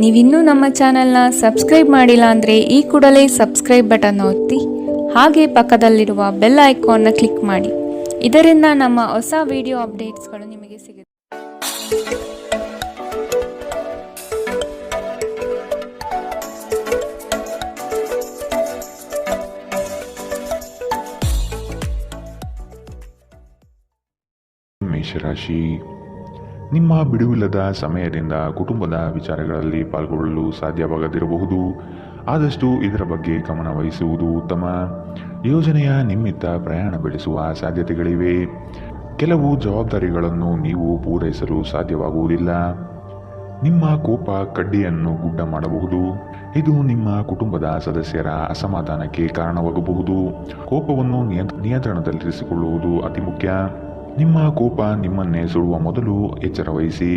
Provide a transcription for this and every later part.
ನೀವಿನ್ನೂ ನಮ್ಮ ಚಾನೆಲ್ನ ಸಬ್ಸ್ಕ್ರೈಬ್ ಮಾಡಿಲ್ಲ ಅಂದರೆ ಈ ಕೂಡಲೇ ಸಬ್ಸ್ಕ್ರೈಬ್ ಬಟನ್ ಒತ್ತಿ ಹಾಗೆ ಪಕ್ಕದಲ್ಲಿರುವ ಬೆಲ್ ಐಕಾನ್ನ ಕ್ಲಿಕ್ ಮಾಡಿ. ಇದರಿಂದ ನಮ್ಮ ಹೊಸ ವಿಡಿಯೋ ಅಪ್ಡೇಟ್ಸ್ಗಳು ನಿಮಗೆ ಸಿಗುತ್ತೆ. ಮೇಷರಾಶಿ, ನಿಮ್ಮ ಬಿಡುವಿಲ್ಲದ ಸಮಯದಿಂದ ಕುಟುಂಬದ ವಿಚಾರಗಳಲ್ಲಿ ಪಾಲ್ಗೊಳ್ಳಲು ಸಾಧ್ಯವಾಗದಿರಬಹುದು. ಆದಷ್ಟು ಇದರ ಬಗ್ಗೆ ಗಮನ ವಹಿಸುವುದು ಉತ್ತಮ. ಯೋಜನೆಯ ನಿಮಿತ್ತ ಪ್ರಯಾಣ ಬೆಳೆಸುವ ಸಾಧ್ಯತೆಗಳಿವೆ. ಕೆಲವು ಜವಾಬ್ದಾರಿಗಳನ್ನು ನೀವು ಪೂರೈಸಲು ಸಾಧ್ಯವಾಗುವುದಿಲ್ಲ. ನಿಮ್ಮ ಕೋಪ ಕಡ್ಡಿಯನ್ನು ಗುಡ್ಡ ಮಾಡಬಹುದು. ಇದು ನಿಮ್ಮ ಕುಟುಂಬದ ಸದಸ್ಯರ ಅಸಮಾಧಾನಕ್ಕೆ ಕಾರಣವಾಗಬಹುದು. ಕೋಪವನ್ನು ನಿಯಂತ್ರಣದಲ್ಲಿರಿಸಿಕೊಳ್ಳುವುದು ಅತಿ ಮುಖ್ಯ. ನಿಮ್ಮ ಕೋಪ ನಿಮ್ಮನ್ನೇ ಸುಡುವ ಮೊದಲು ಎಚ್ಚರ ವಹಿಸಿ.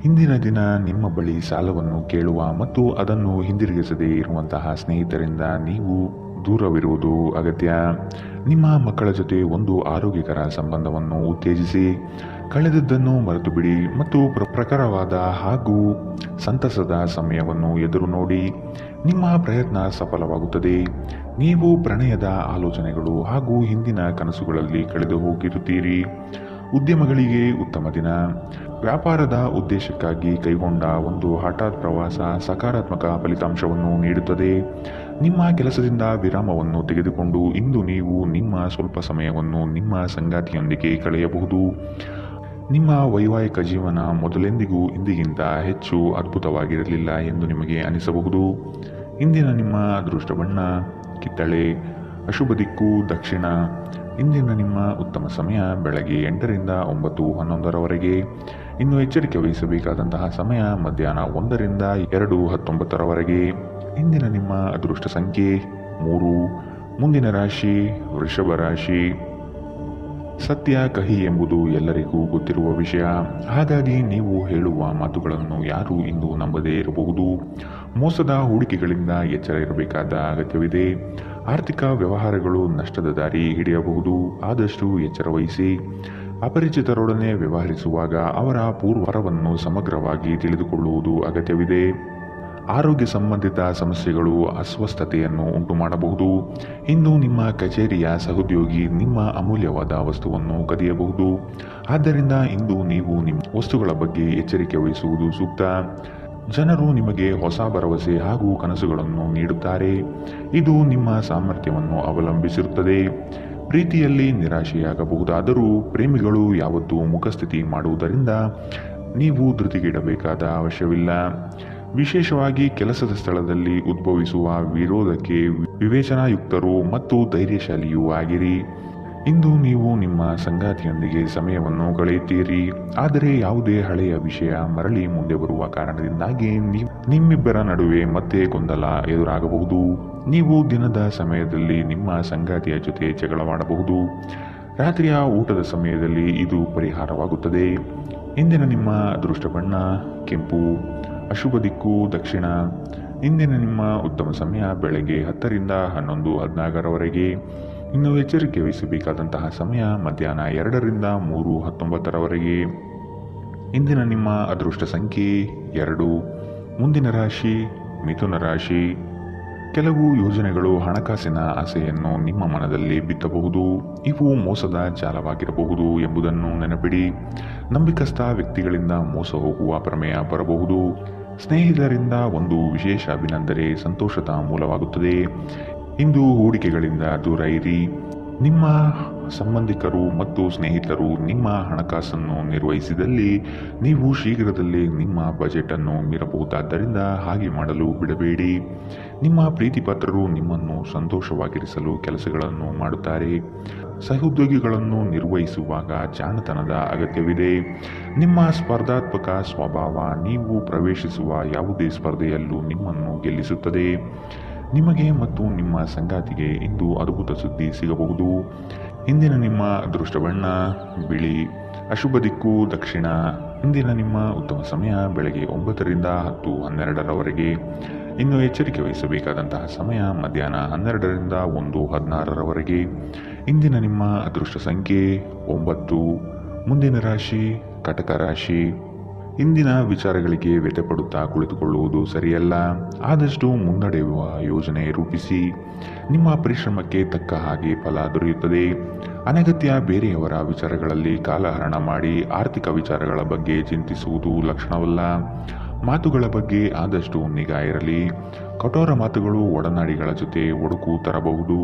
ಇಂದಿನ ದಿನ ನಿಮ್ಮ ಬಳಿ ಸಾಲವನ್ನು ಕೇಳುವ ಮತ್ತು ಅದನ್ನು ಹಿಂದಿರುಗಿಸದೇ ಇರುವಂತಹ ಸ್ನೇಹಿತರಿಂದ ನೀವು ದೂರವಿರುವುದು ಅಗತ್ಯ. ನಿಮ್ಮ ಮಕ್ಕಳ ಜೊತೆ ಒಂದು ಆರೋಗ್ಯಕರ ಸಂಬಂಧವನ್ನು ಉತ್ತೇಜಿಸಿ. ಕಳೆದದ್ದನ್ನು ಮರೆತು ಬಿಡಿ ಮತ್ತು ಪ್ರಖರವಾದ ಹಾಗೂ ಸಂತಸದ ಸಮಯವನ್ನು ಎದುರು ನೋಡಿ. ನಿಮ್ಮ ಪ್ರಯತ್ನ ಸಫಲವಾಗುತ್ತದೆ. ನೀವು ಪ್ರಣಯದ ಆಲೋಚನೆಗಳು ಹಾಗೂ ಹಿಂದಿನ ಕನಸುಗಳಲ್ಲಿ ಕಳೆದು ಹೋಗಿರುತ್ತೀರಿ. ಉದ್ಯಮಗಳಿಗೆ ಉತ್ತಮ ದಿನ. ವ್ಯಾಪಾರದ ಉದ್ದೇಶಕ್ಕಾಗಿ ಕೈಗೊಂಡ ಒಂದು ಹಠಾತ್ ಪ್ರವಾಸ ಸಕಾರಾತ್ಮಕ ಫಲಿತಾಂಶವನ್ನು ನೀಡುತ್ತದೆ. ನಿಮ್ಮ ಕೆಲಸದಿಂದ ವಿರಾಮವನ್ನು ತೆಗೆದುಕೊಂಡು ಇಂದು ನೀವು ನಿಮ್ಮ ಸ್ವಲ್ಪ ಸಮಯವನ್ನು ನಿಮ್ಮ ಸಂಗಾತಿಯೊಂದಿಗೆ ಕಳೆಯಬಹುದು. ನಿಮ್ಮ ವೈವಾಹಿಕ ಜೀವನ ಮೊದಲೆಂದಿಗೂ ಇಂದಿಗಿಂತ ಹೆಚ್ಚು ಅದ್ಭುತವಾಗಿರಲಿಲ್ಲ ಎಂದು ನಿಮಗೆ ಅನಿಸಬಹುದು. ಇಂದಿನ ನಿಮ್ಮ ಅದೃಷ್ಟ ಬಣ್ಣ ಕಿತ್ತಳೆ, ಅಶುಭ ದಿಕ್ಕು ದಕ್ಷಿಣ. ಇಂದಿನ ನಿಮ್ಮ ಉತ್ತಮ ಸಮಯ ಬೆಳಗ್ಗೆ 8ರಿಂದ 9:11ರವರೆಗೆ. ಇನ್ನು ಎಚ್ಚರಿಕೆ ವಹಿಸಬೇಕಾದಂತಹ ಸಮಯ ಮಧ್ಯಾಹ್ನ 1ರಿಂದ 2:19ರವರೆಗೆ. ಇಂದಿನ ನಿಮ್ಮ ಅದೃಷ್ಟ ಸಂಖ್ಯೆ 3. ಮುಂದಿನ ರಾಶಿ ವೃಷಭ ರಾಶಿ. ಸತ್ಯ ಕಹಿ ಎಂಬುದು ಎಲ್ಲರಿಗೂ ಗೊತ್ತಿರುವ ವಿಷಯ. ಹಾಗಾಗಿ ನೀವು ಹೇಳುವ ಮಾತುಗಳನ್ನು ಯಾರೂ ಇಂದು ನಂಬದೇ ಇರಬಹುದು. ಮೋಸದ ಹೂಡಿಕೆಗಳಿಂದ ಎಚ್ಚರ ಇರಬೇಕಾದ ಅಗತ್ಯವಿದೆ. ಆರ್ಥಿಕ ವ್ಯವಹಾರಗಳು ನಷ್ಟದ ದಾರಿ ಹಿಡಿಯಬಹುದು. ಆದಷ್ಟು ಎಚ್ಚರ ವಹಿಸಿ. ಅಪರಿಚಿತರೊಡನೆ ವ್ಯವಹರಿಸುವಾಗ ಅವರ ಪೂರ್ವರವನ್ನು ಸಮಗ್ರವಾಗಿ ತಿಳಿದುಕೊಳ್ಳುವುದು ಅಗತ್ಯವಿದೆ. ಆರೋಗ್ಯ ಸಂಬಂಧಿತ ಸಮಸ್ಯೆಗಳು ಅಸ್ವಸ್ಥತೆಯನ್ನು ಉಂಟು ಮಾಡಬಹುದು. ಇಂದು ನಿಮ್ಮ ಕಚೇರಿಯ ಸಹೋದ್ಯೋಗಿ ನಿಮ್ಮ ಅಮೂಲ್ಯವಾದ ವಸ್ತುವನ್ನು ಕದಿಯಬಹುದು. ಆದ್ದರಿಂದ ಇಂದು ನೀವು ನಿಮ್ಮ ವಸ್ತುಗಳ ಬಗ್ಗೆ ಎಚ್ಚರಿಕೆ ವಹಿಸುವುದು ಸೂಕ್ತ. ಜನರು ನಿಮಗೆ ಹೊಸ ಭರವಸೆ ಹಾಗೂ ಕನಸುಗಳನ್ನು ನೀಡುತ್ತಾರೆ. ಇದು ನಿಮ್ಮ ಸಾಮರ್ಥ್ಯವನ್ನು ಅವಲಂಬಿಸಿರುತ್ತದೆ. ಪ್ರೀತಿಯಲ್ಲಿ ನಿರಾಶೆಯಾಗಬಹುದಾದರೂ ಪ್ರೇಮಿಗಳು ಯಾವತ್ತೂ ಮುಖಸ್ಥಿತಿ ಮಾಡುವುದರಿಂದ ನೀವು ಧೃತಿಗೆಡಬೇಕಾದ ಅವಶ್ಯವಿಲ್ಲ. ವಿಶೇಷವಾಗಿ ಕೆಲಸದ ಸ್ಥಳದಲ್ಲಿ ಉದ್ಭವಿಸುವ ವಿರೋಧಕ್ಕೆ ವಿವೇಚನಾಯುಕ್ತರು ಮತ್ತು ಧೈರ್ಯಶಾಲಿಯೂ ಆಗಿರಿ. ಇಂದು ನೀವು ನಿಮ್ಮ ಸಂಗಾತಿಯೊಂದಿಗೆ ಸಮಯವನ್ನು ಕಳೆಯುತ್ತೀರಿ. ಆದರೆ ಯಾವುದೇ ಹಳೆಯ ವಿಷಯ ಮರಳಿ ಮುಂದೆ ಬರುವ ಕಾರಣದಿಂದಾಗಿ ನಿಮ್ಮಿಬ್ಬರ ನಡುವೆ ಮತ್ತೆ ಗೊಂದಲ ಎದುರಾಗಬಹುದು. ನೀವು ದಿನದ ಸಮಯದಲ್ಲಿ ನಿಮ್ಮ ಸಂಗಾತಿಯ ಜೊತೆ ಜಗಳವಾಡಬಹುದು. ರಾತ್ರಿಯ ಊಟದ ಸಮಯದಲ್ಲಿ ಇದು ಪರಿಹಾರವಾಗುತ್ತದೆ. ಇಂದಿನ ನಿಮ್ಮ ಅದೃಷ್ಟ ಬಣ್ಣ ಕೆಂಪು, ಅಶುಭ ದಿಕ್ಕು ದಕ್ಷಿಣ. ಇಂದಿನ ನಿಮ್ಮ ಉತ್ತಮ ಸಮಯ ಬೆಳಗ್ಗೆ 10ರಿಂದ 11:14ರವರೆಗೆ. ಇನ್ನು ಎಚ್ಚರಿಕೆ ವಹಿಸಬೇಕಾದಂತಹ ಸಮಯ ಮಧ್ಯಾಹ್ನ 2ರಿಂದ 3:19ರವರೆಗೆ. ಇಂದಿನ ನಿಮ್ಮ ಅದೃಷ್ಟ ಸಂಖ್ಯೆ 2. ಮುಂದಿನ ರಾಶಿ ಮಿಥುನ ರಾಶಿ. ಕೆಲವು ಯೋಜನೆಗಳು ಹಣಕಾಸಿನ ಆಸೆಯನ್ನು ನಿಮ್ಮ ಮನದಲ್ಲಿ ಬಿತ್ತಬಹುದು. ಇವು ಮೋಸದ ಜಾಲವಾಗಿರಬಹುದು ಎಂಬುದನ್ನು ನೆನಪಿಡಿ. ನಂಬಿಕಸ್ಥ ವ್ಯಕ್ತಿಗಳಿಂದ ಮೋಸ ಹೋಗುವ ಪ್ರಮೇಯ ಬರಬಹುದು. ಸ್ನೇಹಿತರಿಂದ ಒಂದು ವಿಶೇಷ ಅಭಿನಂದನೆ ಸಂತೋಷದ ಮೂಲವಾಗುತ್ತದೆ. ಇಂದು ಹೂಡಿಕೆಗಳಿಂದ ದೂರ ಇರಿ. ನಿಮ್ಮ ಸಂಬಂಧಿಕರು ಮತ್ತು ಸ್ನೇಹಿತರು ನಿಮ್ಮ ಹಣಕಾಸನ್ನು ನಿರ್ವಹಿಸಿದಲ್ಲಿ ನೀವು ಶೀಘ್ರದಲ್ಲೇ ನಿಮ್ಮ ಬಜೆಟ್ ಅನ್ನು ಮೀರಬಹುದಾದ್ದರಿಂದ ಹಾಗೆ ಮಾಡಲು ಬಿಡಬೇಡಿ. ನಿಮ್ಮ ಪ್ರೀತಿಪಾತ್ರರು ನಿಮ್ಮನ್ನು ಸಂತೋಷವಾಗಿರಿಸಲು ಕೆಲಸಗಳನ್ನು ಮಾಡುತ್ತಾರೆ. ಸಹೋದ್ಯೋಗಿಗಳನ್ನು ನಿರ್ವಹಿಸುವಾಗ ಜಾಣತನದ ಅಗತ್ಯವಿದೆ. ನಿಮ್ಮ ಸ್ಪರ್ಧಾತ್ಮಕ ಸ್ವಭಾವ ನೀವು ಪ್ರವೇಶಿಸುವ ಯಾವುದೇ ಸ್ಪರ್ಧೆಯಲ್ಲೂ ನಿಮ್ಮನ್ನು ಗೆಲ್ಲಿಸುತ್ತದೆ. ನಿಮಗೆ ಮತ್ತು ನಿಮ್ಮ ಸಂಗಾತಿಗೆ ಇಂದು ಅದ್ಭುತ ಸುದ್ದಿ ಸಿಗಬಹುದು. ಇಂದಿನ ನಿಮ್ಮ ಅದೃಷ್ಟ ಬಣ್ಣ ಬಿಳಿ, ಅಶುಭ ದಿಕ್ಕು ದಕ್ಷಿಣ. ಇಂದಿನ ನಿಮ್ಮ ಉತ್ತಮ ಸಮಯ ಬೆಳಗ್ಗೆ 9ರಿಂದ 10:12ರವರೆಗೆ. ಇನ್ನು ಎಚ್ಚರಿಕೆ ವಹಿಸಬೇಕಾದಂತಹ ಸಮಯ ಮಧ್ಯಾಹ್ನ 12ರಿಂದ 1:16ರವರೆಗೆ. ಇಂದಿನ ನಿಮ್ಮ ಅದೃಷ್ಟ ಸಂಖ್ಯೆ 9. ಮುಂದಿನ ರಾಶಿ ಕಟಕ ರಾಶಿ. ಇಂದಿನ ವಿಚಾರಗಳಿಗೆ ವ್ಯಥೆಪಡುತ್ತಾ ಕುಳಿತುಕೊಳ್ಳುವುದು ಸರಿಯಲ್ಲ. ಆದಷ್ಟು ಮುನ್ನಡೆಯುವ ಯೋಜನೆ ರೂಪಿಸಿ. ನಿಮ್ಮ ಪರಿಶ್ರಮಕ್ಕೆ ತಕ್ಕ ಹಾಗೆ ಫಲ ದೊರೆಯುತ್ತದೆ. ಅನಗತ್ಯ ಬೇರೆಯವರ ವಿಚಾರಗಳಲ್ಲಿ ಕಾಲಹರಣ ಮಾಡಿ ಆರ್ಥಿಕ ವಿಚಾರಗಳ ಬಗ್ಗೆ ಚಿಂತಿಸುವುದು ಲಕ್ಷಣವಲ್ಲ. ಮಾತುಗಳ ಬಗ್ಗೆ ಆದಷ್ಟು ನಿಗಾ ಇರಲಿ. ಕಠೋರ ಮಾತುಗಳು ಒಡನಾಡಿಗಳ ಜೊತೆ ಒಡುಕು ತರಬಹುದು.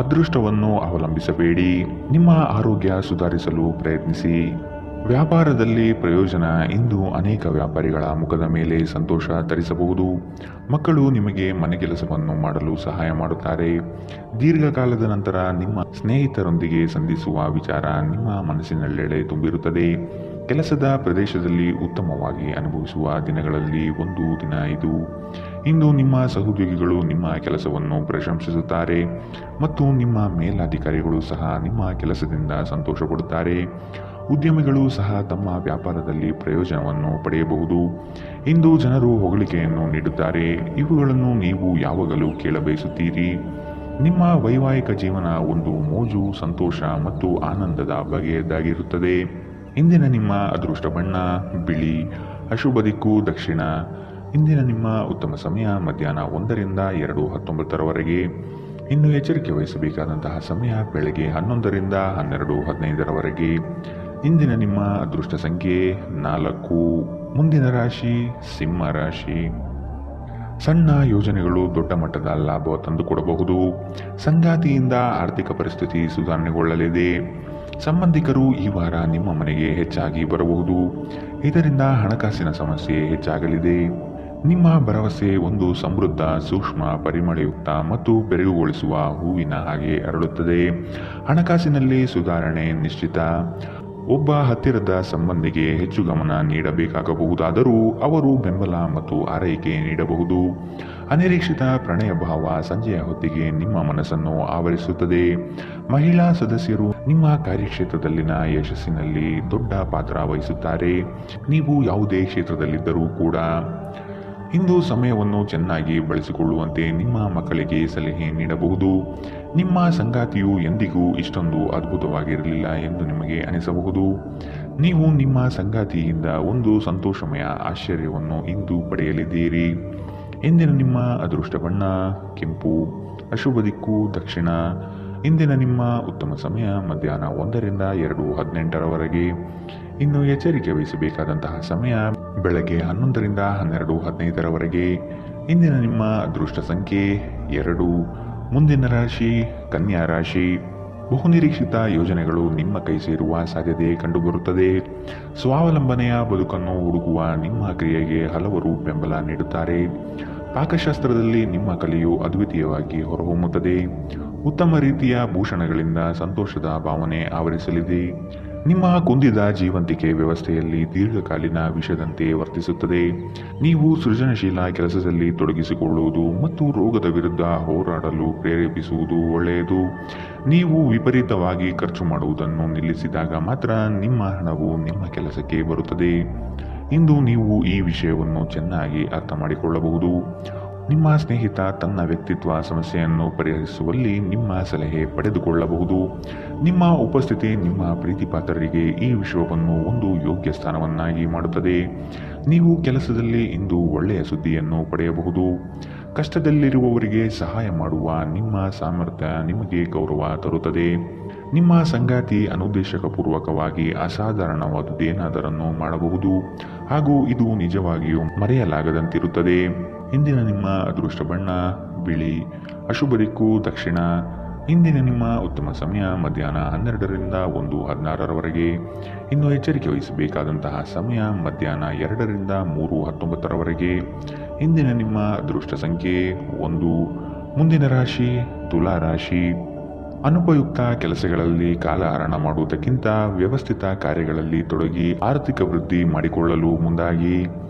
ಅದೃಷ್ಟವನ್ನು ಅವಲಂಬಿಸಬೇಡಿ. ನಿಮ್ಮ ಆರೋಗ್ಯ ಸುಧಾರಿಸಲು ಪ್ರಯತ್ನಿಸಿ. ವ್ಯಾಪಾರದಲ್ಲಿ ಪ್ರಯೋಜನ. ಇಂದು ಅನೇಕ ವ್ಯಾಪಾರಿಗಳ ಮುಖದ ಮೇಲೆ ಸಂತೋಷ ತರಿಸಬಹುದು. ಮಕ್ಕಳು ನಿಮಗೆ ಮನೆಗೆಲಸವನ್ನು ಮಾಡಲು ಸಹಾಯ ಮಾಡುತ್ತಾರೆ. ದೀರ್ಘಕಾಲದ ನಂತರ ನಿಮ್ಮ ಸ್ನೇಹಿತರೊಂದಿಗೆ ಸಂಧಿಸುವ ವಿಚಾರ ನಿಮ್ಮ ಮನಸ್ಸಿನೆಲ್ಲೆಡೆ ತುಂಬಿರುತ್ತದೆ. ಕೆಲಸದ ಪ್ರದೇಶದಲ್ಲಿ ಉತ್ತಮವಾಗಿ ಅನುಭವಿಸುವ ದಿನಗಳಲ್ಲಿ ಒಂದು ದಿನ ಇದು. ಇಂದು ನಿಮ್ಮ ಸಹೋದ್ಯೋಗಿಗಳು ನಿಮ್ಮ ಕೆಲಸವನ್ನು ಪ್ರಶಂಸಿಸುತ್ತಾರೆ ಮತ್ತು ನಿಮ್ಮ ಮೇಲಧಿಕಾರಿಗಳು ಸಹ ನಿಮ್ಮ ಕೆಲಸದಿಂದ ಸಂತೋಷ ಪಡುತ್ತಾರೆ. ಉದ್ಯಮಿಗಳು ಸಹ ತಮ್ಮ ವ್ಯಾಪಾರದಲ್ಲಿ ಪ್ರಯೋಜನವನ್ನು ಪಡೆಯಬಹುದು. ಇಂದು ಜನರು ಹೊಗಳಿಕೆಯನ್ನು ನೀಡುತ್ತಾರೆ. ಇವುಗಳನ್ನು ನೀವು ಯಾವಾಗಲೂ ಕೇಳಬಯಸುತ್ತೀರಿ. ನಿಮ್ಮ ವೈವಾಹಿಕ ಜೀವನ ಒಂದು ಮೋಜು, ಸಂತೋಷ ಮತ್ತು ಆನಂದದ ಬಗೆಯದಾಗಿರುತ್ತದೆ. ಇಂದಿನ ನಿಮ್ಮ ಅದೃಷ್ಟ ಬಣ್ಣ ಬಿಳಿ. ಅಶುಭ ದಿಕ್ಕು ದಕ್ಷಿಣ. ಇಂದಿನ ನಿಮ್ಮ ಉತ್ತಮ ಸಮಯ ಮಧ್ಯಾಹ್ನ 1ರಿಂದ 2:19 ಇನ್ನು ಎಚ್ಚರಿಕೆ ವಹಿಸಬೇಕಾದಂತಹ ಸಮಯ ಬೆಳಗ್ಗೆ 11ರಿಂದ 12:15 ಇಂದಿನ ನಿಮ್ಮ ಅದೃಷ್ಟ ಸಂಖ್ಯೆ 4. ಮುಂದಿನ ರಾಶಿ ಸಿಂಹ ರಾಶಿ. ಸಣ್ಣ ಯೋಜನೆಗಳು ದೊಡ್ಡ ಮಟ್ಟದ ಲಾಭ ತಂದುಕೊಡಬಹುದು. ಸಂಗಾತಿಯಿಂದ ಆರ್ಥಿಕ ಪರಿಸ್ಥಿತಿ ಸುಧಾರಣೆಗೊಳ್ಳಲಿದೆ. ಸಂಬಂಧಿಕರು ಈ ವಾರ ನಿಮ್ಮ ಮನೆಗೆ ಹೆಚ್ಚಾಗಿ ಬರಬಹುದು. ಇದರಿಂದ ಹಣಕಾಸಿನ ಸಮಸ್ಯೆ ಹೆಚ್ಚಾಗಲಿದೆ. ನಿಮ್ಮ ಭರವಸೆ ಒಂದು ಸಮೃದ್ಧ, ಸೂಕ್ಷ್ಮ, ಪರಿಮಳಯುಕ್ತ ಮತ್ತು ಬೆರಗುಗೊಳಿಸುವ ಹೂವಿನ ಹಾಗೆ ಅರಳುತ್ತದೆ. ಹಣಕಾಸಿನಲ್ಲಿ ಸುಧಾರಣೆ ನಿಶ್ಚಿತ. ಒಬ್ಬ ಹತ್ತಿರದ ಸಂಬಂಧಿಗೆ ಹೆಚ್ಚು ಗಮನ ನೀಡಬೇಕಾಗಬಹುದಾದರೂ ಅವರು ಬೆಂಬಲ ಮತ್ತು ಆರೈಕೆ ನೀಡಬಹುದು. ಅನಿರೀಕ್ಷಿತ ಪ್ರಣಯ ಭಾವ ಸಂಜೆಯ ಹೊತ್ತಿಗೆ ನಿಮ್ಮ ಮನಸ್ಸನ್ನು ಆವರಿಸುತ್ತದೆ. ಮಹಿಳಾ ಸದಸ್ಯರು ನಿಮ್ಮ ಕಾರ್ಯಕ್ಷೇತ್ರದಲ್ಲಿನ ಯಶಸ್ಸಿನಲ್ಲಿ ದೊಡ್ಡ ಪಾತ್ರ ವಹಿಸುತ್ತಾರೆ. ನೀವು ಯಾವುದೇ ಕ್ಷೇತ್ರದಲ್ಲಿದ್ದರೂ ಕೂಡ ಇಂದು ಸಮಯವನ್ನು ಚೆನ್ನಾಗಿ ಬಳಸಿಕೊಳ್ಳುವಂತೆ ನಿಮ್ಮ ಮಕ್ಕಳಿಗೆ ಸಲಹೆ ನೀಡಬಹುದು. ನಿಮ್ಮ ಸಂಗಾತಿಯು ಎಂದಿಗೂ ಇಷ್ಟೊಂದು ಅದ್ಭುತವಾಗಿರಲಿಲ್ಲ ಎಂದು ನಿಮಗೆ ಅನಿಸಬಹುದು. ನೀವು ನಿಮ್ಮ ಸಂಗಾತಿಯಿಂದ ಒಂದು ಸಂತೋಷಮಯ ಆಶ್ಚರ್ಯವನ್ನು ಇಂದು ಪಡೆಯಲಿದ್ದೀರಿ. ಇಂದಿನ ನಿಮ್ಮ ಅದೃಷ್ಟ ಬಣ್ಣ ಕೆಂಪು. ಅಶುಭ ದಿಕ್ಕು ದಕ್ಷಿಣ. ಇಂದಿನ ನಿಮ್ಮ ಉತ್ತಮ ಸಮಯ ಮಧ್ಯಾಹ್ನ 1ರಿಂದ 2:18 ಇನ್ನು ಎಚ್ಚರಿಕೆ ವಹಿಸಬೇಕಾದಂತಹ ಸಮಯ ಬೆಳಗ್ಗೆ 11ರಿಂದ 12:15 ಇಂದಿನ ನಿಮ್ಮ ಅದೃಷ್ಟ ಸಂಖ್ಯೆ 2. ಮುಂದಿನ ರಾಶಿ ಕನ್ಯಾ ರಾಶಿ. ಬಹುನಿರೀಕ್ಷಿತ ಯೋಜನೆಗಳು ನಿಮ್ಮ ಕೈ ಸೇರುವ ಸಾಧ್ಯತೆ ಕಂಡುಬರುತ್ತದೆ. ಸ್ವಾವಲಂಬನೆಯ ಬದುಕನ್ನು ಹುಡುಕುವ ನಿಮ್ಮ ಕ್ರಿಯೆಗೆ ಹಲವರು ಬೆಂಬಲ ನೀಡುತ್ತಾರೆ. ಪಾಕಶಾಸ್ತ್ರದಲ್ಲಿ ನಿಮ್ಮ ಕಲೆಯು ಅದ್ವಿತೀಯವಾಗಿ ಹೊರಹೊಮ್ಮುತ್ತದೆ. ಉತ್ತಮ ರೀತಿಯ ಭೂಷಣಗಳಿಂದ ಸಂತೋಷದ ಭಾವನೆ ಆವರಿಸಲಿದೆ. ನಿಮ್ಮ ಕುಂದಿದ ಜೀವಂತಿಕೆ ವ್ಯವಸ್ಥೆಯಲ್ಲಿ ದೀರ್ಘಕಾಲೀನ ವಿಷದಂತೆ ವರ್ತಿಸುತ್ತದೆ. ನೀವು ಸೃಜನಶೀಲ ಕೆಲಸದಲ್ಲಿ ತೊಡಗಿಸಿಕೊಳ್ಳುವುದು ಮತ್ತು ರೋಗದ ವಿರುದ್ಧ ಹೋರಾಡಲು ಪ್ರೇರೇಪಿಸುವುದು ಒಳ್ಳೆಯದು. ನೀವು ವಿಪರೀತವಾಗಿ ಖರ್ಚು ಮಾಡುವುದನ್ನು ನಿಲ್ಲಿಸಿದಾಗ ಮಾತ್ರ ನಿಮ್ಮ ಹಣವು ನಿಮ್ಮ ಕೆಲಸಕ್ಕೆ ಬರುತ್ತದೆ. ಇಂದು ನೀವು ಈ ವಿಷಯವನ್ನು ಚೆನ್ನಾಗಿ ಅರ್ಥ ಮಾಡಿಕೊಳ್ಳಬಹುದು. ನಿಮ್ಮ ಸ್ನೇಹಿತ ತನ್ನ ವ್ಯಕ್ತಿತ್ವ ಸಮಸ್ಯೆಯನ್ನು ಪರಿಹರಿಸುವಲ್ಲಿ ನಿಮ್ಮ ಸಲಹೆ ಪಡೆದುಕೊಳ್ಳಬಹುದು. ನಿಮ್ಮ ಉಪಸ್ಥಿತಿ ನಿಮ್ಮ ಪ್ರೀತಿಪಾತ್ರರಿಗೆ ಈ ವಿಷಯವನ್ನು ಒಂದು ಯೋಗ್ಯ ಸ್ಥಾನವನ್ನಾಗಿ ಮಾಡುತ್ತದೆ. ನೀವು ಕೆಲಸದಲ್ಲಿ ಇಂದು ಒಳ್ಳೆಯ ಸುದ್ದಿಯನ್ನು ಪಡೆಯಬಹುದು. ಕಷ್ಟದಲ್ಲಿರುವವರಿಗೆ ಸಹಾಯ ಮಾಡುವ ನಿಮ್ಮ ಸಾಮರ್ಥ್ಯ ನಿಮಗೆ ಗೌರವ ತರುತ್ತದೆ. ನಿಮ್ಮ ಸಂಗಾತಿ ಅನುದ್ದೇಶಪೂರ್ವಕವಾಗಿ ಅಸಾಧಾರಣವಾದುದೇನಾದರನ್ನು ಮಾಡಬಹುದು ಹಾಗೂ ಇದು ನಿಜವಾಗಿಯೂ ಮರೆಯಲಾಗದಂತಿರುತ್ತದೆ. ಇಂದಿನ ನಿಮ್ಮ ಅದೃಷ್ಟ ಬಣ್ಣ ಬಿಳಿ. ಅಶುಭ ದಿಕ್ಕು ದಕ್ಷಿಣ. ಇಂದಿನ ನಿಮ್ಮ ಉತ್ತಮ ಸಮಯ ಮಧ್ಯಾಹ್ನ 12ರಿಂದ 1:16 ಇನ್ನು ಎಚ್ಚರಿಕೆ ವಹಿಸಬೇಕಾದಂತಹ ಸಮಯ ಮಧ್ಯಾಹ್ನ 2ರಿಂದ 3:19 ಇಂದಿನ ನಿಮ್ಮ ಅದೃಷ್ಟ ಸಂಖ್ಯೆ 1. ಮುಂದಿನ ರಾಶಿ ತುಲಾ ರಾಶಿ. ಅನುಪಯುಕ್ತ ಕೆಲಸಗಳಲ್ಲಿ ಕಾಲಹರಣ ಮಾಡುವುದಕ್ಕಿಂತ ವ್ಯವಸ್ಥಿತ ಕಾರ್ಯಗಳಲ್ಲಿ ತೊಡಗಿ ಆರ್ಥಿಕ ವೃದ್ಧಿ ಮಾಡಿಕೊಳ್ಳಲು ಮುಂದಾಗಿ.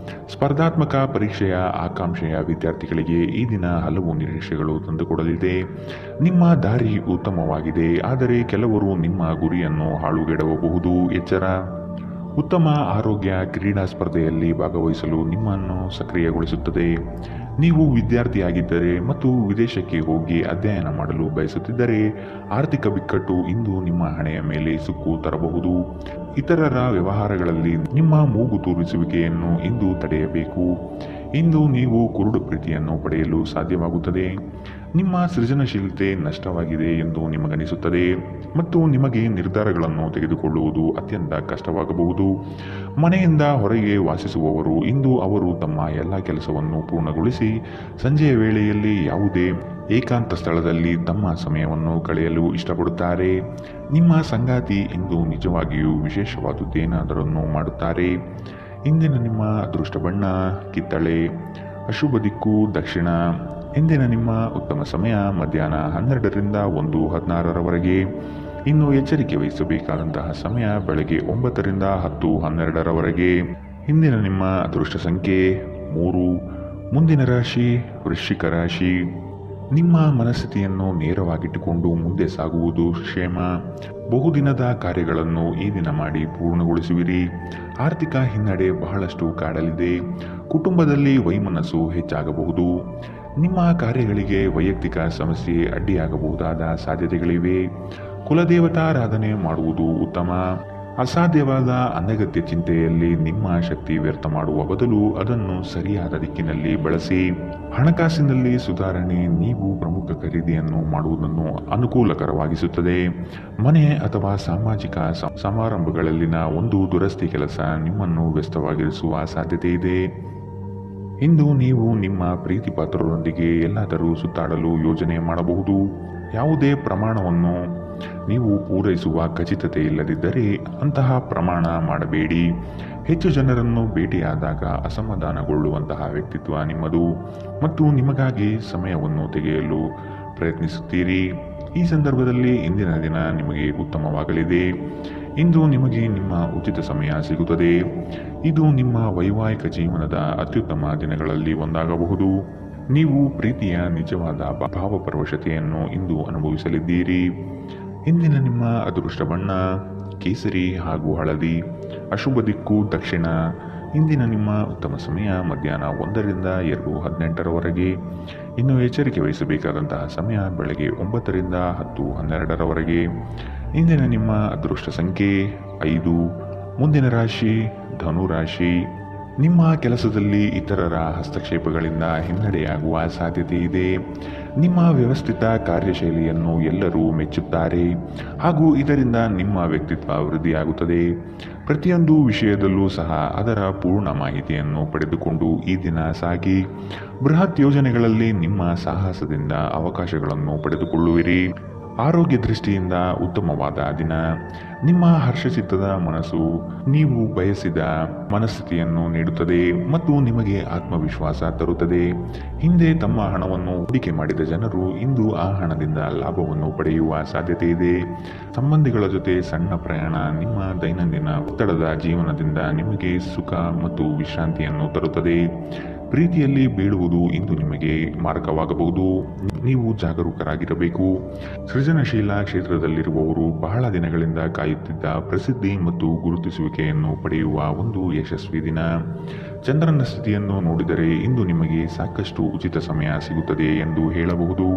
ಸ್ಪರ್ಧಾತ್ಮಕ ಪರೀಕ್ಷೆಯ ಆಕಾಂಕ್ಷೆಯ ವಿದ್ಯಾರ್ಥಿಗಳಿಗೆ ಈ ದಿನ ಹಲವು ನಿರೀಕ್ಷೆಗಳು ತಂದುಕೊಡಲಿದೆ. ನಿಮ್ಮ ದಾರಿ ಉತ್ತಮವಾಗಿದೆ, ಆದರೆ ಕೆಲವರು ನಿಮ್ಮ ಗುರಿಯನ್ನು ಹಾಳುಗೆಡವಬಹುದು. ಎಚ್ಚರ. ಉತ್ತಮ ಆರೋಗ್ಯ ಕ್ರೀಡಾ ಸ್ಪರ್ಧೆಯಲ್ಲಿ ಭಾಗವಹಿಸಲು ನಿಮ್ಮನ್ನು ಸಕ್ರಿಯಗೊಳಿಸುತ್ತದೆ. ನೀವು ವಿದ್ಯಾರ್ಥಿಯಾಗಿದ್ದರೆ ಮತ್ತು ವಿದೇಶಕ್ಕೆ ಹೋಗಿ ಅಧ್ಯಯನ ಮಾಡಲು ಬಯಸುತ್ತಿದ್ದರೆ ಆರ್ಥಿಕ ಬಿಕ್ಕಟ್ಟು ಇಂದು ನಿಮ್ಮ ಹಣೆಯ ಮೇಲೆ ಸುಕ್ಕು ತರಬಹುದು. ಇತರರ ವ್ಯವಹಾರಗಳಲ್ಲಿ ನಿಮ್ಮ ಮೂಗು ತೂರಿಸುವಿಕೆಯನ್ನು ಇಂದು ತಡೆಯಬೇಕು. ಇಂದು ನೀವು ಕುರುಡು ಪ್ರೀತಿಯನ್ನು ಪಡೆಯಲು ಸಾಧ್ಯವಾಗುತ್ತದೆ. ನಿಮ್ಮ ಸೃಜನಶೀಲತೆ ನಷ್ಟವಾಗಿದೆ ಎಂದು ನಿಮಗನಿಸುತ್ತದೆ ಮತ್ತು ನಿಮಗೆ ನಿರ್ಧಾರಗಳನ್ನು ತೆಗೆದುಕೊಳ್ಳುವುದು ಅತ್ಯಂತ ಕಷ್ಟವಾಗಬಹುದು. ಮನೆಯಿಂದ ಹೊರಗೆ ವಾಸಿಸುವವರು ಇಂದು ಅವರು ತಮ್ಮ ಎಲ್ಲ ಕೆಲಸವನ್ನು ಪೂರ್ಣಗೊಳಿಸಿ ಸಂಜೆಯ ವೇಳೆಯಲ್ಲಿ ಯಾವುದೇ ಏಕಾಂತ ಸ್ಥಳದಲ್ಲಿ ತಮ್ಮ ಸಮಯವನ್ನು ಕಳೆಯಲು ಇಷ್ಟಪಡುತ್ತಾರೆ. ನಿಮ್ಮ ಸಂಗಾತಿ ಇಂದು ನಿಜವಾಗಿಯೂ ವಿಶೇಷವಾದುದೇನಾದರನ್ನು ಮಾಡುತ್ತಾರೆ. ಇಂದಿನ ನಿಮ್ಮ ಅದೃಷ್ಟ ಬಣ್ಣ ಕಿತ್ತಳೆ. ಅಶುಭ ದಿಕ್ಕು ದಕ್ಷಿಣ. ಇಂದಿನ ನಿಮ್ಮ ಉತ್ತಮ ಸಮಯ ಮಧ್ಯಾಹ್ನ 12ರಿಂದ 1:16ರವರೆಗೆ. ಇನ್ನು ಎಚ್ಚರಿಕೆ ವಹಿಸಬೇಕಾದಂತಹ ಸಮಯ ಬೆಳಗ್ಗೆ 9ರಿಂದ 10:12ರವರೆಗೆ. ಇಂದಿನ ನಿಮ್ಮ ಅದೃಷ್ಟ ಸಂಖ್ಯೆ 3. ಮುಂದಿನ ರಾಶಿ ವೃಶ್ಚಿಕ ರಾಶಿ. ನಿಮ್ಮ ಮನಸ್ಥಿತಿಯನ್ನು ನೇರವಾಗಿಟ್ಟುಕೊಂಡು ಮುಂದೆ ಸಾಗುವುದು ಕ್ಷೇಮ. ಬಹುದಿನದ ಕಾರ್ಯಗಳನ್ನು ಈ ದಿನ ಮಾಡಿ ಪೂರ್ಣಗೊಳಿಸುವಿರಿ. ಆರ್ಥಿಕ ಹಿನ್ನಡೆ ಬಹಳಷ್ಟು ಕಾಡಲಿದೆ. ಕುಟುಂಬದಲ್ಲಿ ವೈಮನಸ್ಸು ಹೆಚ್ಚಾಗಬಹುದು. ನಿಮ್ಮ ಕಾರ್ಯಗಳಿಗೆ ವೈಯಕ್ತಿಕ ಸಮಸ್ಯೆ ಅಡ್ಡಿಯಾಗಬಹುದಾದ ಸಾಧ್ಯತೆಗಳಿವೆ. ಕುಲದೇವತಾರಾಧನೆ ಮಾಡುವುದು ಉತ್ತಮ. ಅಸಾಧ್ಯವಾದ ಅನಗತ್ಯ ಚಿಂತೆಯಲ್ಲಿ ನಿಮ್ಮ ಶಕ್ತಿ ವ್ಯರ್ಥ ಮಾಡುವ ಬದಲು ಅದನ್ನು ಸರಿಯಾದ ದಿಕ್ಕಿನಲ್ಲಿ ಬಳಸಿ. ಹಣಕಾಸಿನಲ್ಲಿ ಸುಧಾರಣೆ ನೀವು ಪ್ರಮುಖ ಖರೀದಿಯನ್ನು ಮಾಡುವುದನ್ನು ಅನುಕೂಲಕರವಾಗಿಸುತ್ತದೆ. ಮನೆ ಅಥವಾ ಸಾಮಾಜಿಕ ಸಮಾರಂಭಗಳಲ್ಲಿನ ಒಂದು ದುರಸ್ತಿ ಕೆಲಸ ನಿಮ್ಮನ್ನು ವ್ಯಸ್ತವಾಗಿರಿಸುವ ಸಾಧ್ಯತೆ ಇದೆ. ಇಂದು ನೀವು ನಿಮ್ಮ ಪ್ರೀತಿ ಪಾತ್ರರೊಂದಿಗೆ ಎಲ್ಲಾದರೂ ಸುತ್ತಾಡಲು ಯೋಜನೆ ಮಾಡಬಹುದು. ಯಾವುದೇ ಪ್ರಮಾಣವನ್ನು ನೀವು ಪೂರೈಸುವ ಖಚಿತತೆ ಇಲ್ಲದಿದ್ದರೆ ಅಂತಹ ಪ್ರಮಾಣ ಮಾಡಬೇಡಿ. ಹೆಚ್ಚು ಜನರನ್ನು ಭೇಟಿಯಾದಾಗ ಅಸಮಾಧಾನಗೊಳ್ಳುವಂತಹ ವ್ಯಕ್ತಿತ್ವ ನಿಮ್ಮದು ಮತ್ತು ನಿಮಗಾಗಿ ಸಮಯವನ್ನು ತೆಗೆಯಲು ಪ್ರಯತ್ನಿಸುತ್ತೀರಿ. ಈ ಸಂದರ್ಭದಲ್ಲಿ ಇಂದಿನ ದಿನ ನಿಮಗೆ ಉತ್ತಮವಾಗಲಿದೆ. ಇಂದು ನಿಮಗೆ ನಿಮ್ಮ ಉಚಿತ ಸಮಯ ಸಿಗುತ್ತದೆ. ಇದು ನಿಮ್ಮ ವೈವಾಹಿಕ ಜೀವನದ ಅತ್ಯುತ್ತಮ ದಿನಗಳಲ್ಲಿ ಒಂದಾಗಬಹುದು. ನೀವು ಪ್ರೀತಿಯ ನಿಜವಾದ ಭಾವಪರವಶತೆಯನ್ನು ಇಂದು ಅನುಭವಿಸಲಿದ್ದೀರಿ. ಇಂದಿನ ನಿಮ್ಮ ಅದೃಷ್ಟ ಬಣ್ಣ ಕೇಸರಿ ಹಾಗೂ ಹಳದಿ. ಅಶುಭ ದಿಕ್ಕು ದಕ್ಷಿಣ. ಇಂದಿನ ನಿಮ್ಮ ಉತ್ತಮ ಸಮಯ ಮಧ್ಯಾಹ್ನ 1ರಿಂದ 2:18ರವರೆಗೆ. ಇನ್ನು ಎಚ್ಚರಿಕೆ ವಹಿಸಬೇಕಾದಂತಹ ಸಮಯ ಬೆಳಗ್ಗೆ 9ರಿಂದ 10:12ರವರೆಗೆ. ಇಂದಿನ ನಿಮ್ಮ ಅದೃಷ್ಟ ಸಂಖ್ಯೆ 5. ಮುಂದಿನ ರಾಶಿ ಧನು ರಾಶಿ. ನಿಮ್ಮ ಕೆಲಸದಲ್ಲಿ ಇತರರ ಹಸ್ತಕ್ಷೇಪಗಳಿಂದ ಹಿನ್ನಡೆಯಾಗುವ ಸಾಧ್ಯತೆ ಇದೆ. ನಿಮ್ಮ ವ್ಯವಸ್ಥಿತ ಕಾರ್ಯಶೈಲಿಯನ್ನು ಎಲ್ಲರೂ ಮೆಚ್ಚುತ್ತಾರೆ ಹಾಗೂ ಇದರಿಂದ ನಿಮ್ಮ ವ್ಯಕ್ತಿತ್ವ ವೃದ್ಧಿಯಾಗುತ್ತದೆ. ಪ್ರತಿಯೊಂದು ವಿಷಯದಲ್ಲೂ ಸಹ ಅದರ ಪೂರ್ಣ ಮಾಹಿತಿಯನ್ನು ಪಡೆದುಕೊಂಡು ಈ ದಿನ ಸಾಗಿ. ಬೃಹತ್ ಯೋಜನೆಗಳಲ್ಲಿ ನಿಮ್ಮ ಸಾಹಸದಿಂದ ಅವಕಾಶಗಳನ್ನು ಪಡೆದುಕೊಳ್ಳುವಿರಿ. ಆರೋಗ್ಯ ದೃಷ್ಟಿಯಿಂದ ಉತ್ತಮವಾದ ದಿನ. ನಿಮ್ಮ ಹರ್ಷಚಿತ್ತದ ಮನಸ್ಸು ನೀವು ಬಯಸಿದ ಮನಸ್ಥಿತಿಯನ್ನು ನೀಡುತ್ತದೆ ಮತ್ತು ನಿಮಗೆ ಆತ್ಮವಿಶ್ವಾಸ ತರುತ್ತದೆ. ಹಿಂದೆ ತಮ್ಮ ಹಣವನ್ನು ಹೂಡಿಕೆ ಮಾಡಿದ ಜನರು ಇಂದು ಆ ಹಣದಿಂದ ಲಾಭವನ್ನು ಪಡೆಯುವ ಸಾಧ್ಯತೆ ಇದೆ. ಸಂಬಂಧಿಗಳ ಜೊತೆ ಸಣ್ಣ ಪ್ರಯಾಣ ನಿಮ್ಮ ದೈನಂದಿನ ಒತ್ತಡದ ಜೀವನದಿಂದ ನಿಮಗೆ ಸುಖ ಮತ್ತು ವಿಶ್ರಾಂತಿಯನ್ನು ತರುತ್ತದೆ. ಪ್ರೀತಿಯಲ್ಲಿ ಬೀಳುವುದು ಇಂದು ನಿಮಗೆ ಮಾರಕವಾಗಬಹುದು. ನೀವು ಜಾಗರೂಕರಾಗಿರಬೇಕು. ಸೃಜನಶೀಲ ಕ್ಷೇತ್ರದಲ್ಲಿರುವವರು ಬಹಳ ದಿನಗಳಿಂದ ಕಾಯುತ್ತಿದ್ದ ಪ್ರಸಿದ್ಧಿ ಮತ್ತು ಗುರುತಿಸುವಿಕೆಯನ್ನು ಪಡೆಯುವ ಒಂದು ಯಶಸ್ವಿ ದಿನ. ಚಂದ್ರನ ಸ್ಥಿತಿಯನ್ನು ನೋಡಿದರೆ ಇಂದು ನಿಮಗೆ ಸಾಕಷ್ಟು ಉಚಿತ ಸಮಯ ಸಿಗುತ್ತದೆ ಎಂದು ಹೇಳಬಹುದು.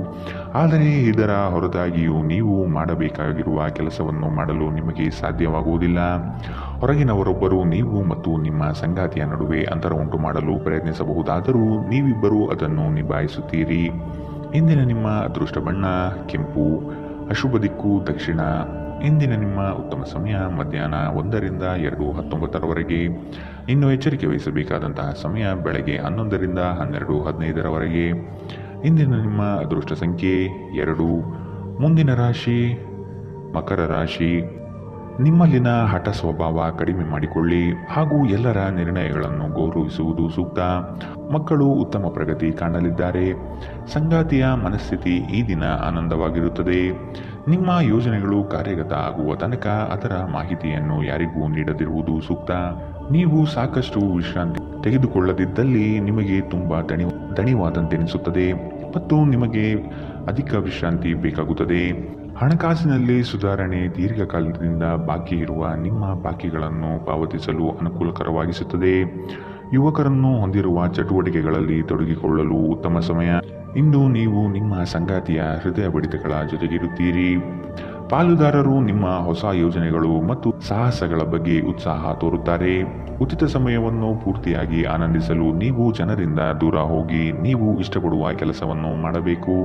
ಆದರೆ ಇದರ ಹೊರತಾಗಿಯೂ ನೀವು ಮಾಡಬೇಕಾಗಿರುವ ಕೆಲಸವನ್ನು ಮಾಡಲು ನಿಮಗೆ ಸಾಧ್ಯವಾಗುವುದಿಲ್ಲ. ಹೊರಗಿನವರೊಬ್ಬರು ನೀವು ಮತ್ತು ನಿಮ್ಮ ಸಂಗಾತಿಯ ನಡುವೆ ಅಂತರ ಉಂಟು ಮಾಡಲು ಪ್ರಯತ್ನಿಸಬಹುದಾದರೂ ನೀವಿಬ್ಬರೂ ಅದನ್ನು ನಿಭಾಯಿಸುತ್ತೀರಿ. ಇಂದಿನ ನಿಮ್ಮ ಅದೃಷ್ಟ ಬಣ್ಣ ಕೆಂಪು. ಅಶುಭ ದಿಕ್ಕು ದಕ್ಷಿಣ. ಇಂದಿನ ನಿಮ್ಮ ಉತ್ತಮ ಸಮಯ ಮಧ್ಯಾಹ್ನ 1ರಿಂದ 2:19ರವರೆಗೆ. ಇನ್ನು ಎಚ್ಚರಿಕೆ ವಹಿಸಬೇಕಾದಂತಹ ಸಮಯ ಬೆಳಗ್ಗೆ 11ರಿಂದ 12:15ರವರೆಗೆ. ಇಂದಿನ ನಿಮ್ಮ ಅದೃಷ್ಟ ಸಂಖ್ಯೆ 2. ಮುಂದಿನ ರಾಶಿ ಮಕರ ರಾಶಿ. ನಿಮ್ಮಲ್ಲಿನ ಹಠ ಸ್ವಭಾವ ಕಡಿಮೆ ಮಾಡಿಕೊಳ್ಳಿ ಹಾಗೂ ಎಲ್ಲರ ನಿರ್ಣಯಗಳನ್ನು ಗೌರವಿಸುವುದು ಸೂಕ್ತ. ಮಕ್ಕಳು ಉತ್ತಮ ಪ್ರಗತಿ ಕಾಣಲಿದ್ದಾರೆ. ಸಂಗಾತಿಯ ಮನಸ್ಥಿತಿ ಈ ದಿನ ಆನಂದವಾಗಿರುತ್ತದೆ. ನಿಮ್ಮ ಯೋಜನೆಗಳು ಕಾರ್ಯಗತ ಆಗುವ ತನಕ ಅದರ ಮಾಹಿತಿಯನ್ನು ಯಾರಿಗೂ ನೀಡದಿರುವುದು ಸೂಕ್ತ. ನೀವು ಸಾಕಷ್ಟು ವಿಶ್ರಾಂತಿ ತೆಗೆದುಕೊಳ್ಳದಿದ್ದಲ್ಲಿ ನಿಮಗೆ ತುಂಬ ದಣಿವಾದಂತೆನಿಸುತ್ತದೆ ಮತ್ತು ನಿಮಗೆ ಅಧಿಕ ವಿಶ್ರಾಂತಿ ಬೇಕಾಗುತ್ತದೆ. ಹಣಕಾಸಿನಲ್ಲಿ ಸುಧಾರಣೆ ದೀರ್ಘಕಾಲದಿಂದ ಬಾಕಿ ಇರುವ ನಿಮ್ಮ ಬಾಕಿಗಳನ್ನು ಪಾವತಿಸಲು ಅನುಕೂಲಕರವಾಗಿಸುತ್ತದೆ. ಯುವಕರನ್ನು ಹೊಂದಿರುವ ಚಟುವಟಿಕೆಗಳಲ್ಲಿ ತೊಡಗಿಕೊಳ್ಳಲು ಉತ್ತಮ ಸಮಯ. ಇಂದು ನೀವು ನಿಮ್ಮ ಸಂಗಾತಿಯ ಹೃದಯ ಬಡಿತಗಳ ಜೊತೆಗಿರುತ್ತೀರಿ. ಪಾಲುದಾರರು ನಿಮ್ಮ ಹೊಸ ಯೋಜನೆಗಳು ಮತ್ತು ಸಾಹಸಗಳ ಬಗ್ಗೆ ಉತ್ಸಾಹ ತೋರುತ್ತಾರೆ. ಉಚಿತ ಸಮಯವನ್ನು ಪೂರ್ತಿಯಾಗಿ ಆನಂದಿಸಲು ನೀವು ಜನರಿಂದ ದೂರ ಹೋಗಿ ನೀವು ಇಷ್ಟಪಡುವ ಕೆಲಸವನ್ನು ಮಾಡಬೇಕು.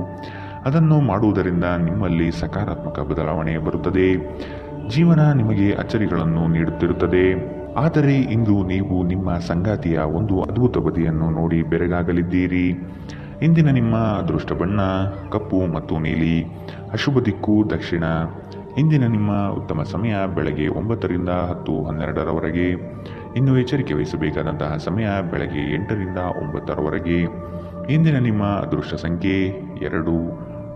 ಅದನ್ನು ಮಾಡುವುದರಿಂದ ನಿಮ್ಮಲ್ಲಿ ಸಕಾರಾತ್ಮಕ ಬದಲಾವಣೆ ಬರುತ್ತದೆ. ಜೀವನ ನಿಮಗೆ ಅಚ್ಚರಿಗಳನ್ನು ನೀಡುತ್ತಿರುತ್ತದೆ. ಆದರೆ ಇಂದು ನೀವು ನಿಮ್ಮ ಸಂಗಾತಿಯ ಒಂದು ಅದ್ಭುತ ಬದಿಯನ್ನು ನೋಡಿ ಬೆರಗಾಗಲಿದ್ದೀರಿ. ಇಂದಿನ ನಿಮ್ಮ ಅದೃಷ್ಟ ಬಣ್ಣ ಕಪ್ಪು ಮತ್ತು ನೀಲಿ. ಅಶುಭ ದಿಕ್ಕು ದಕ್ಷಿಣ. ಇಂದಿನ ನಿಮ್ಮ ಉತ್ತಮ ಸಮಯ ಬೆಳಗ್ಗೆ 9 ರಿಂದ 10:12ರವರೆಗೆ. ಇನ್ನು ಎಚ್ಚರಿಕೆ ವಹಿಸಬೇಕಾದಂತಹ ಸಮಯ ಬೆಳಗ್ಗೆ 8 ರಿಂದ 9ರವರೆಗೆ. ಇಂದಿನ ನಿಮ್ಮ ಅದೃಷ್ಟ ಸಂಖ್ಯೆ 2.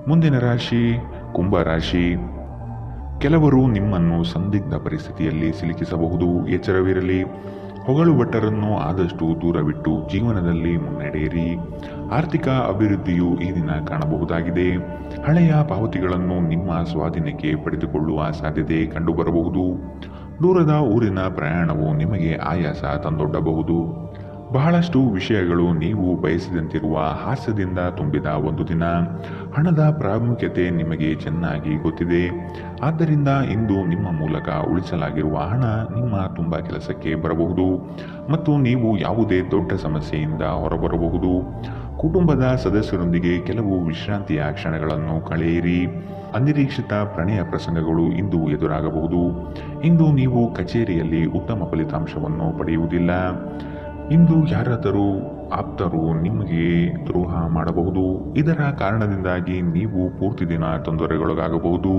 ಮುಂದಿನ ರಾಶಿ ಕುಂಭ ರಾಶಿ. ಕೆಲವರು ನಿಮ್ಮನ್ನು ಸಂದಿಗ್ಧ ಪರಿಸ್ಥಿತಿಯಲ್ಲಿ ಸಿಲುಕಿಸಬಹುದು. ಎಚ್ಚರವಿರಲಿ. ಹೊಗಳು ಭಟ್ಟರನ್ನು ಆದಷ್ಟು ದೂರವಿಟ್ಟು ಜೀವನದಲ್ಲಿ ಮುನ್ನಡೆಯಿರಿ. ಆರ್ಥಿಕ ಅಭಿವೃದ್ಧಿಯು ಈ ದಿನ ಕಾಣಬಹುದಾಗಿದೆ. ಹಳೆಯ ಪಾವತಿಗಳನ್ನು ನಿಮ್ಮ ಸ್ವಾಧೀನಕ್ಕೆ ಪಡೆದುಕೊಳ್ಳುವ ಸಾಧ್ಯತೆ ಕಂಡುಬರಬಹುದು. ದೂರದ ಊರಿನ ಪ್ರಯಾಣವು ನಿಮಗೆ ಆಯಾಸ ತಂದೊಡ್ಡಬಹುದು. ಬಹಳಷ್ಟು ವಿಷಯಗಳು ನೀವು ಬಯಸಿದಂತಿರುವ ಹಾಸ್ಯದಿಂದ ತುಂಬಿದ ಒಂದು ದಿನ. ಹಣದ ಪ್ರಾಮುಖ್ಯತೆ ನಿಮಗೆ ಚೆನ್ನಾಗಿ ಗೊತ್ತಿದೆ. ಆದ್ದರಿಂದ ಇಂದು ನಿಮ್ಮ ಮೂಲಕ ಉಳಿಸಲಾಗಿರುವ ಹಣ ನಿಮ್ಮ ತುಂಬ ಕೆಲಸಕ್ಕೆ ಬರಬಹುದು ಮತ್ತು ನೀವು ಯಾವುದೇ ದೊಡ್ಡ ಸಮಸ್ಯೆಯಿಂದ ಹೊರಬರಬಹುದು. ಕುಟುಂಬದ ಸದಸ್ಯರೊಂದಿಗೆ ಕೆಲವು ವಿಶ್ರಾಂತಿಯ ಕ್ಷಣಗಳನ್ನು ಕಳೆಯಿರಿ. ಅನಿರೀಕ್ಷಿತ ಪ್ರಣಯ ಪ್ರಸಂಗಗಳು ಇಂದು ಎದುರಾಗಬಹುದು. ಇಂದು ನೀವು ಕಚೇರಿಯಲ್ಲಿ ಉತ್ತಮ ಫಲಿತಾಂಶವನ್ನು ಪಡೆಯುವುದಿಲ್ಲ. ಇಂದು ಯಾರಾದರೂ ಆಪ್ತರು ನಿಮಗೆ ದ್ರೋಹ ಮಾಡಬಹುದು. ಇದರ ಕಾರಣದಿಂದಾಗಿ ನೀವು ಪೂರ್ತಿ ದಿನ ತೊಂದರೆಗೊಳಗಾಗಬಹುದು.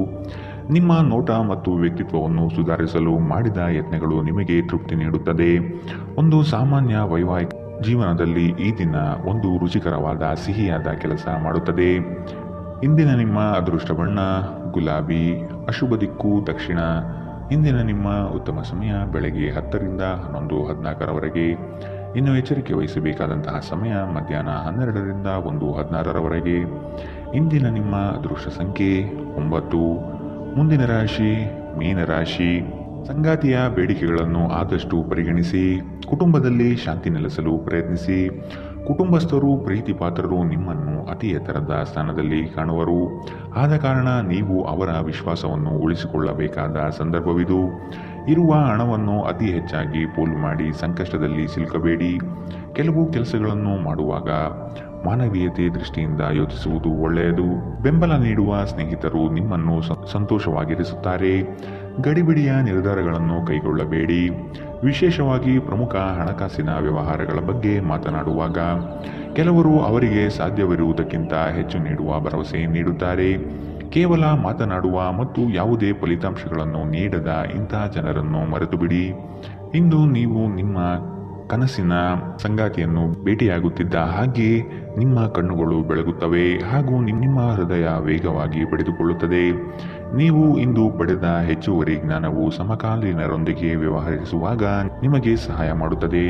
ನಿಮ್ಮ ನೋಟ ಮತ್ತು ವ್ಯಕ್ತಿತ್ವವನ್ನು ಸುಧಾರಿಸಲು ಮಾಡಿದ ಯತ್ನಗಳು ನಿಮಗೆ ತೃಪ್ತಿ ನೀಡುತ್ತದೆ. ಒಂದು ಸಾಮಾನ್ಯ ವೈವಾಹಿಕ ಜೀವನದಲ್ಲಿ ಈ ದಿನ ಒಂದು ರುಚಿಕರವಾದ ಸಿಹಿಯಾದ ಕೆಲಸ ಮಾಡುತ್ತದೆ. ಇಂದಿನ ನಿಮ್ಮ ಅದೃಷ್ಟ ಬಣ್ಣ ಗುಲಾಬಿ. ಅಶುಭ ದಿಕ್ಕು ದಕ್ಷಿಣ. ಇಂದಿನ ನಿಮ್ಮ ಉತ್ತಮ ಸಮಯ ಬೆಳಗ್ಗೆ 10 ರಿಂದ 11:14ರವರೆಗೆ. ಇನ್ನು ಎಚ್ಚರಿಕೆ ವಹಿಸಬೇಕಾದಂತಹ ಸಮಯ ಮಧ್ಯಾಹ್ನ 12 ರಿಂದ 1:16ರವರೆಗೆ. ಇಂದಿನ ನಿಮ್ಮ ಅದೃಷ್ಟ ಸಂಖ್ಯೆ 9. ಮುಂದಿನ ರಾಶಿ ಮೀನರಾಶಿ. ಸಂಗಾತಿಯ ಬೇಡಿಕೆಗಳನ್ನು ಆದಷ್ಟು ಪರಿಗಣಿಸಿ. ಕುಟುಂಬದಲ್ಲಿ ಶಾಂತಿ ನೆಲೆಸಲು ಪ್ರಯತ್ನಿಸಿ. ಕುಟುಂಬಸ್ಥರು ಪ್ರೀತಿ ಪಾತ್ರರು ನಿಮ್ಮನ್ನು ಅತಿ ಎತ್ತರದ ಸ್ಥಾನದಲ್ಲಿ ಕಾಣುವರು. ಆದ ಕಾರಣ ನೀವು ಅವರ ವಿಶ್ವಾಸವನ್ನು ಉಳಿಸಿಕೊಳ್ಳಬೇಕಾದ ಸಂದರ್ಭವಿದು. ಇರುವ ಹಣವನ್ನು ಅತಿ ಹೆಚ್ಚಾಗಿ ಪೋಲು ಮಾಡಿ ಸಂಕಷ್ಟದಲ್ಲಿ ಸಿಲುಕಬೇಡಿ. ಕೆಲವು ಕೆಲಸಗಳನ್ನು ಮಾಡುವಾಗ ಮಾನವೀಯತೆ ದೃಷ್ಟಿಯಿಂದ ಯೋಚಿಸುವುದು ಒಳ್ಳೆಯದು. ಬೆಂಬಲ ನೀಡುವ ಸ್ನೇಹಿತರು ನಿಮ್ಮನ್ನು ಸಂತೋಷವಾಗಿರಿಸುತ್ತಾರೆ. ಗಡಿಬಿಡಿಯ ನಿರ್ಧಾರಗಳನ್ನು ಕೈಗೊಳ್ಳಬೇಡಿ. ವಿಶೇಷವಾಗಿ ಪ್ರಮುಖ ಹಣಕಾಸಿನ ವ್ಯವಹಾರಗಳ ಬಗ್ಗೆ ಮಾತನಾಡುವಾಗ ಕೆಲವರು ಅವರಿಗೆ ಸಾಧ್ಯವಿರುವುದಕ್ಕಿಂತ ಹೆಚ್ಚು ನೀಡುವ ಭರವಸೆ ನೀಡುತ್ತಾರೆ. ಕೇವಲ ಮಾತನಾಡುವ ಮತ್ತು ಯಾವುದೇ ಫಲಿತಾಂಶಗಳನ್ನು ನೀಡದ ಇಂತಹ ಜನರನ್ನು ಮರೆತುಬಿಡಿ. ಇಂದು ನೀವು ನಿಮ್ಮ ಕನಸಿನ ಸಂಗಾತಿಯನ್ನು ಭೇಟಿಯಾಗುತ್ತಿದ್ದ ಹಾಗೆ ನಿಮ್ಮ ಕಣ್ಣುಗಳು ಬೆಳಗುತ್ತವೆ ಹಾಗೂ ನಿಮ್ಮ ಹೃದಯ ವೇಗವಾಗಿ ಬಡಿದುಕೊಳ್ಳುತ್ತದೆ. ನೀವು ಇಂದು ಪಡೆದ ಹೆಚ್ಚುವರಿ ಜ್ಞಾನವು ಸಮಕಾಲೀನರೊಂದಿಗೆ ವ್ಯವಹರಿಸುವಾಗ ನಿಮಗೆ ಸಹಾಯ ಮಾಡುತ್ತದೆ.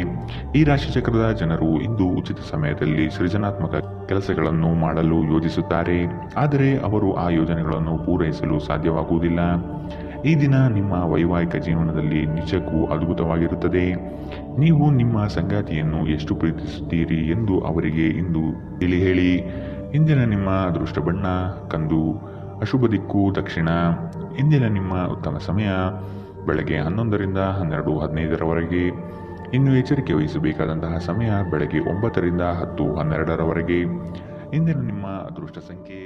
ಈ ರಾಶಿಚಕ್ರದ ಜನರು ಇಂದು ಉಚಿತ ಸಮಯದಲ್ಲಿ ಸೃಜನಾತ್ಮಕ ಕೆಲಸಗಳನ್ನು ಮಾಡಲು ಯೋಜಿಸುತ್ತಾರೆ. ಆದರೆ ಅವರು ಆ ಯೋಜನೆಗಳನ್ನು ಪೂರೈಸಲು ಸಾಧ್ಯವಾಗುವುದಿಲ್ಲ. ಈ ದಿನ ನಿಮ್ಮ ವೈವಾಹಿಕ ಜೀವನದಲ್ಲಿ ನಿಜಕ್ಕೂ ಅದ್ಭುತವಾಗಿರುತ್ತದೆ. ನೀವು ನಿಮ್ಮ ಸಂಗಾತಿಯನ್ನು ಎಷ್ಟು ಪ್ರೀತಿಸುತ್ತೀರಿ ಎಂದು ಅವರಿಗೆ ಇಂದು ತಿಳಿ ಹೇಳಿ. ಇಂದಿನ ನಿಮ್ಮ ಅದೃಷ್ಟ ಬಣ್ಣ ಕಂದು. ಅಶುಭ ದಿಕ್ಕು ದಕ್ಷಿಣ. ಇಂದಿನ ನಿಮ್ಮ ಉತ್ತಮ ಸಮಯ ಬೆಳಗ್ಗೆ 11 ರಿಂದ 12:15ರವರೆಗೆ. ಇನ್ನು ಎಚ್ಚರಿಕೆ ವಹಿಸಬೇಕಾದಂತಹ ಸಮಯ ಬೆಳಗ್ಗೆ 9 ರಿಂದ 10:12ರವರೆಗೆ. ಇಂದಿನ ನಿಮ್ಮ ಅದೃಷ್ಟ ಸಂಖ್ಯೆ